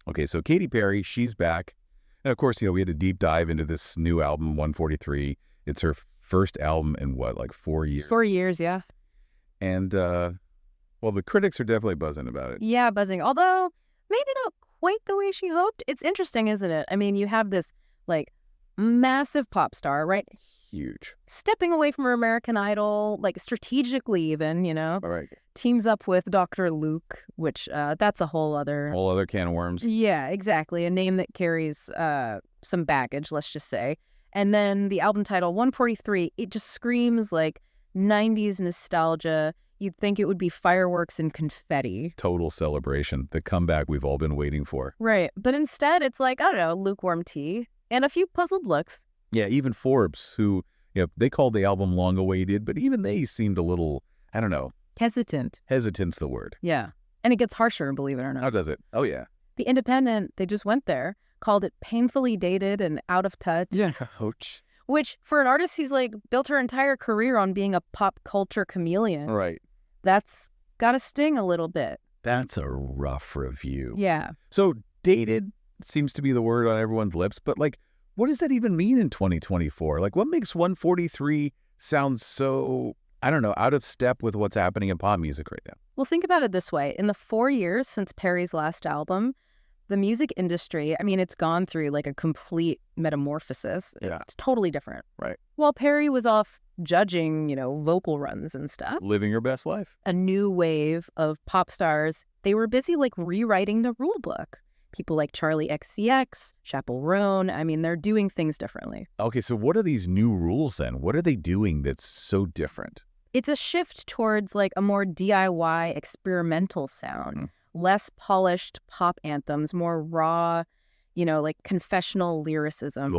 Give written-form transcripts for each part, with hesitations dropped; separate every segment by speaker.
Speaker 1: Okay, so Katy Perry, she's back. And of course, we had a deep dive into this new album, 143. It's her first album in what, like 4 years?
Speaker 2: 4 years, yeah.
Speaker 1: And, well, the critics are definitely buzzing about it.
Speaker 2: Yeah, buzzing. Although, maybe not quite the way she hoped. It's interesting, isn't it? I mean, you have this, like, massive pop star, right?
Speaker 1: Huge.
Speaker 2: Stepping away from her American Idol, like, strategically even,
Speaker 1: All right.
Speaker 2: Teams up with Dr. Luke, which that's a whole other
Speaker 1: can of worms.
Speaker 2: Yeah, exactly. A name that carries some baggage, let's just say. And then the album title, 143, it just screams like 90s nostalgia. You'd think it would be fireworks and confetti.
Speaker 1: Total celebration. The comeback we've all been waiting for.
Speaker 2: Right. But instead, it's like, I don't know, lukewarm tea and a few puzzled looks.
Speaker 1: Yeah, even Forbes, who, they called the album long-awaited, but even they seemed a little, I don't know.
Speaker 2: Hesitant.
Speaker 1: Hesitant's the word.
Speaker 2: Yeah. And it gets harsher, believe it or not.
Speaker 1: How does it? Oh, yeah.
Speaker 2: The Independent, they just went there, called it painfully dated and out of touch.
Speaker 1: Yeah, ouch.
Speaker 2: Which, for an artist who's, like, built her entire career on being a pop culture chameleon.
Speaker 1: Right.
Speaker 2: That's gotta sting a little bit.
Speaker 1: That's a rough review.
Speaker 2: Yeah.
Speaker 1: So, dated seems to be the word on everyone's lips, but, like, what does that even mean in 2024? Like, what makes 143 sound so, I don't know, out of step with what's happening in pop music right now?
Speaker 2: Well, think about it this way. In the 4 years since Perry's last album, the music industry, I mean, it's gone through like a complete metamorphosis.
Speaker 1: Yeah.
Speaker 2: It's totally different.
Speaker 1: Right.
Speaker 2: While Perry was off judging, vocal runs and stuff,
Speaker 1: Living her best life.
Speaker 2: a new wave of pop stars, they were busy like rewriting the rule book. People like Charlie XCX, Chappell Roan, I mean, they're doing things differently.
Speaker 1: Okay, so what are these new rules then? What are they doing that's so different?
Speaker 2: It's a shift towards like a more DIY experimental sound, less polished pop anthems, more raw, like confessional lyricism.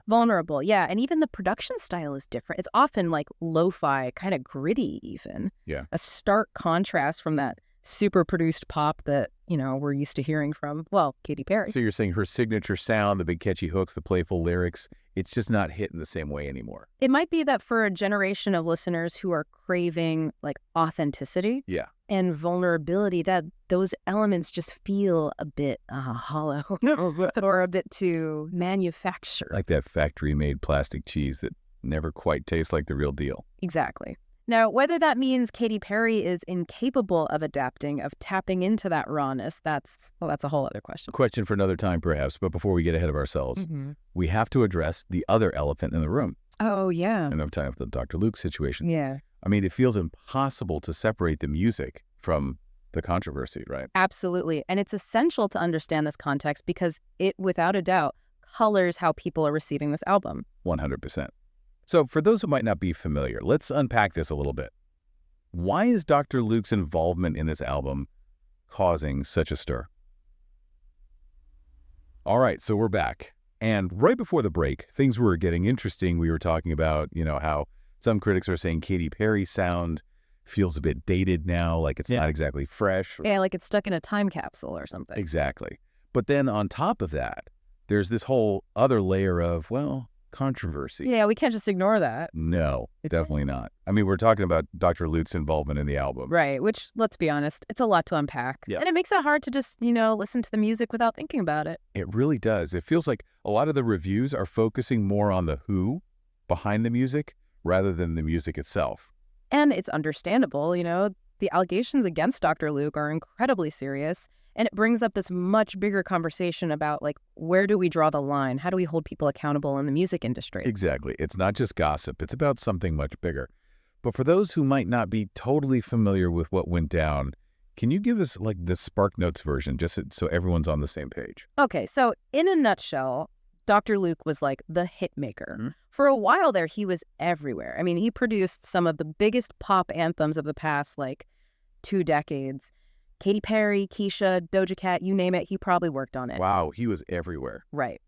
Speaker 1: Vulnerable,
Speaker 2: yeah. And even the production style is different. It's often like lo-fi, kind of gritty even.
Speaker 1: Yeah.
Speaker 2: A stark contrast from that super produced pop that, we're used to hearing from, Katy Perry.
Speaker 1: So you're saying her signature sound, the big catchy hooks, the playful lyrics, it's just not hitting the same way anymore.
Speaker 2: It might be that for a generation of listeners who are craving like authenticity and vulnerability, that those elements just feel a bit hollow or a bit too manufactured.
Speaker 1: Like that factory-made plastic cheese that never quite tastes like the real deal.
Speaker 2: Exactly. Now, whether that means Katy Perry is incapable of adapting, of tapping into that rawness, that's a whole other question.
Speaker 1: Question for another time, perhaps. But before we get ahead of ourselves, we have to address the other elephant in the room.
Speaker 2: Oh, yeah.
Speaker 1: And I'm talking about the Dr. Luke situation.
Speaker 2: Yeah.
Speaker 1: I mean, it feels impossible to separate the music from the controversy, right?
Speaker 2: Absolutely. And it's essential to understand this context because it, without a doubt, colors how people are receiving this album.
Speaker 1: 100%. So for those who might not be familiar, let's unpack this a little bit. Why is Dr. Luke's involvement in this album causing such a stir? All right, so we're back. And right before the break, things were getting interesting. We were talking about, how some critics are saying Katy Perry's sound feels a bit dated now, like it's not exactly fresh.
Speaker 2: Yeah, like it's stuck in a time capsule or something.
Speaker 1: Exactly. But then on top of that, there's this whole other layer of, controversy.
Speaker 2: Yeah, we can't just ignore that.
Speaker 1: No, definitely not. I mean, we're talking about Dr. Luke's involvement in the album.
Speaker 2: Right, which, let's be honest, it's a lot to unpack.
Speaker 1: Yeah.
Speaker 2: And it makes it hard to just, listen to the music without thinking about it.
Speaker 1: It really does. It feels like a lot of the reviews are focusing more on the who behind the music rather than the music itself.
Speaker 2: And it's understandable, the allegations against Dr. Luke are incredibly serious. And it brings up this much bigger conversation about, like, where do we draw the line? How do we hold people accountable in the music industry?
Speaker 1: Exactly. It's not just gossip. It's about something much bigger. But for those who might not be totally familiar with what went down, can you give us, like, the Spark Notes version, just so everyone's on the same page?
Speaker 2: Okay, so in a nutshell, Dr. Luke was, like, the hit maker. For a while there, he was everywhere. I mean, he produced some of the biggest pop anthems of the past, 2 decades. Katy Perry, Kesha, Doja Cat, you name it, he probably worked on it.
Speaker 1: Wow, he was everywhere.
Speaker 2: Right.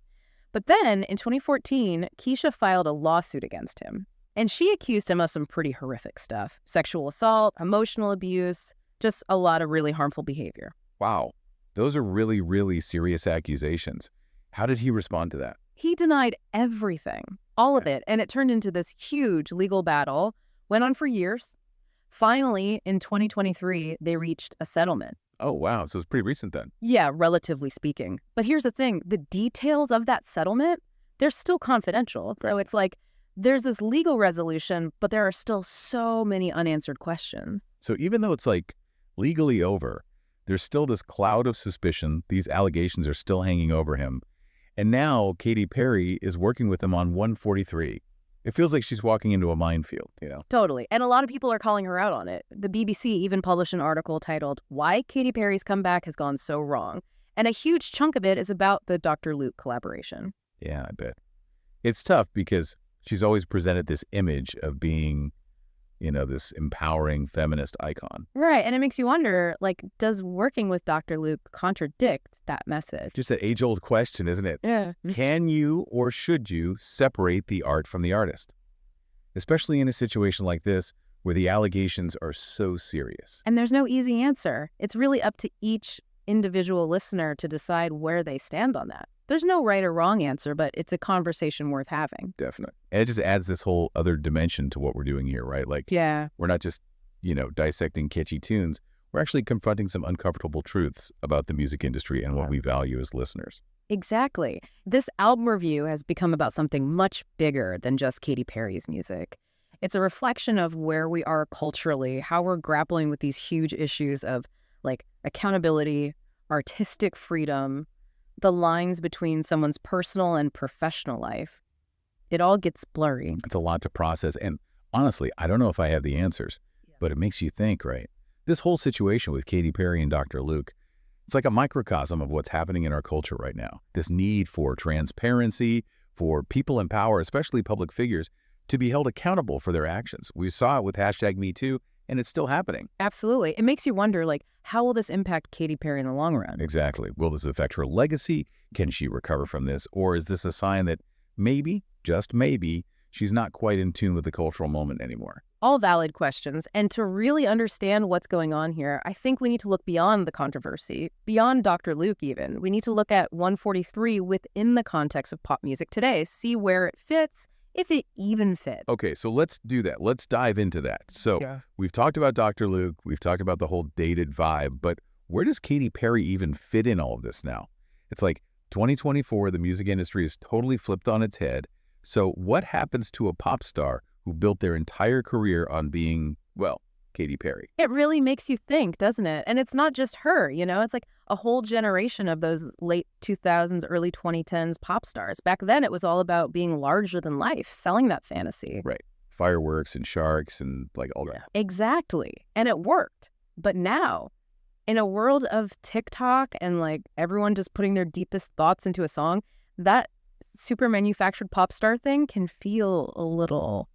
Speaker 2: But then, in 2014, Kesha filed a lawsuit against him. And she accused him of some pretty horrific stuff. Sexual assault, emotional abuse, just a lot of really harmful behavior.
Speaker 1: Wow. Those are really, really serious accusations. How did he respond to that?
Speaker 2: He denied everything, all of it. And it turned into this huge legal battle, went on for years. Finally, in 2023, they reached a settlement.
Speaker 1: Oh, wow. So it's pretty recent then.
Speaker 2: Yeah, relatively speaking. But here's the thing. The details of that settlement, they're still confidential.
Speaker 1: Right.
Speaker 2: So it's like there's this legal resolution, but there are still so many unanswered questions.
Speaker 1: So even though it's like legally over, there's still this cloud of suspicion. These allegations are still hanging over him. And now Katy Perry is working with him on 143. It feels like she's walking into a minefield, you know?
Speaker 2: Totally. And a lot of people are calling her out on it. The BBC even published an article titled, "Why Katy Perry's Comeback Has Gone So Wrong." And a huge chunk of it is about the Dr. Luke collaboration.
Speaker 1: Yeah, I bet. It's tough because she's always presented this image of being, you know, this empowering feminist icon.
Speaker 2: Right. And it makes you wonder, like, does working with Dr. Luke contradict that message?
Speaker 1: Just that age-old question, isn't it?
Speaker 2: Yeah.
Speaker 1: Can you or should you separate the art from the artist? Especially in a situation like this where the allegations are so serious.
Speaker 2: And there's no easy answer. It's really up to each individual listener to decide where they stand on that. There's no right or wrong answer, but it's a conversation worth having.
Speaker 1: Definitely. And it just adds this whole other dimension to what we're doing here, right? Like,
Speaker 2: Yeah.
Speaker 1: we're not just, you know, dissecting catchy tunes. We're actually confronting some uncomfortable truths about the music industry and what we value as listeners.
Speaker 2: Exactly. This album review has become about something much bigger than just Katy Perry's music. It's a reflection of where we are culturally, how we're grappling with these huge issues of like accountability, artistic freedom, the lines between someone's personal and professional life. It all gets blurry.
Speaker 1: It's a lot to process. And honestly, I don't know if I have the answers, but it makes you think, right? This whole situation with Katy Perry and Dr. Luke, it's like a microcosm of what's happening in our culture right now. This need for transparency, for people in power, especially public figures, to be held accountable for their actions. We saw it with #MeToo, and it's still happening.
Speaker 2: Absolutely. It makes you wonder, like, how will this impact Katy Perry in the long run?
Speaker 1: Exactly. Will this affect her legacy? Can she recover from this? Or is this a sign that maybe, just maybe, she's not quite in tune with the cultural moment anymore?
Speaker 2: All valid questions. And to really understand what's going on here, I think we need to look beyond the controversy, beyond Dr. Luke even. We need to look at 143 within the context of pop music today, see where it fits, if it even fits.
Speaker 1: Okay, so let's do that. Let's dive into that. So we've talked about Dr. Luke. We've talked about the whole dated vibe. But where does Katy Perry even fit in all of this now? It's like 2024, the music industry is totally flipped on its head. So what happens to a pop star who built their entire career on being, well, Katy Perry?
Speaker 2: It really makes you think, doesn't it? And it's not just her, you know? It's like a whole generation of those late 2000s, early 2010s pop stars. Back then, it was all about being larger than life, selling that fantasy.
Speaker 1: Right. Fireworks and sharks and like all that.
Speaker 2: Exactly. And it worked. But now, in a world of TikTok and like everyone just putting their deepest thoughts into a song, that super manufactured pop star thing can feel a little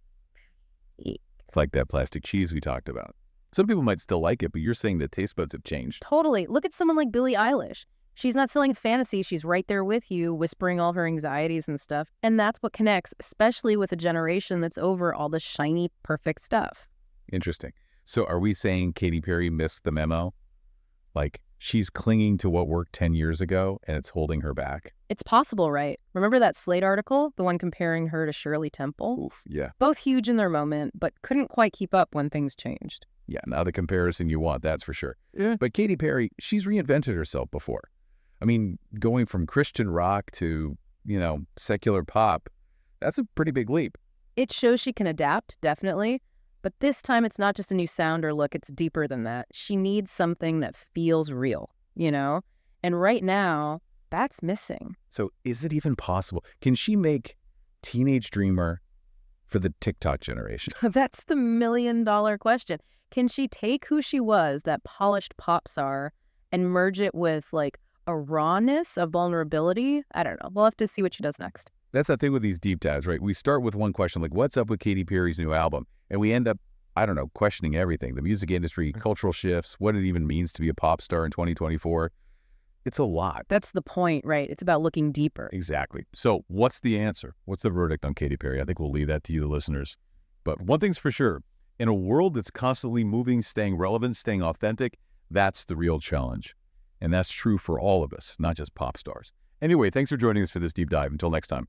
Speaker 1: like that plastic cheese we talked about. Some people might still like it, but you're saying the taste buds have changed.
Speaker 2: Totally. Look at someone like Billie Eilish. She's not selling fantasy. She's right there with you, whispering all her anxieties and stuff. And that's what connects, especially with a generation that's over all the shiny, perfect stuff.
Speaker 1: Interesting. So are we saying Katy Perry missed the memo? Like she's clinging to what worked 10 years ago and it's holding her back?
Speaker 2: It's possible, right? Remember that Slate article, the one comparing her to Shirley Temple?
Speaker 1: Oof, yeah.
Speaker 2: Both huge in their moment, but couldn't quite keep up when things changed.
Speaker 1: Yeah, now the comparison you want, that's for sure.
Speaker 2: Yeah.
Speaker 1: But Katy Perry, she's reinvented herself before. I mean, going from Christian rock to, you know, secular pop, that's a pretty big leap.
Speaker 2: It shows she can adapt, definitely. But this time it's not just a new sound or look, it's deeper than that. She needs something that feels real, you know? And right now, that's missing.
Speaker 1: So is it even possible? Can she make Teenage Dreamer for the TikTok generation?
Speaker 2: That's the million-dollar question. Can she take who she was, that polished pop star, and merge it with like a rawness, a vulnerability? I don't know. We'll have to see what she does next.
Speaker 1: That's the thing with these deep dives, right? We start with one question, like what's up with Katy Perry's new album? And we end up, I don't know, questioning everything. The music industry, cultural shifts, what it even means to be a pop star in 2024. It's a lot.
Speaker 2: That's the point, right? It's about looking deeper.
Speaker 1: Exactly. So what's the answer? What's the verdict on Katy Perry? I think we'll leave that to you, the listeners. But one thing's for sure, in a world that's constantly moving, staying relevant, staying authentic, that's the real challenge. And that's true for all of us, not just pop stars. Anyway, thanks for joining us for this deep dive. Until next time.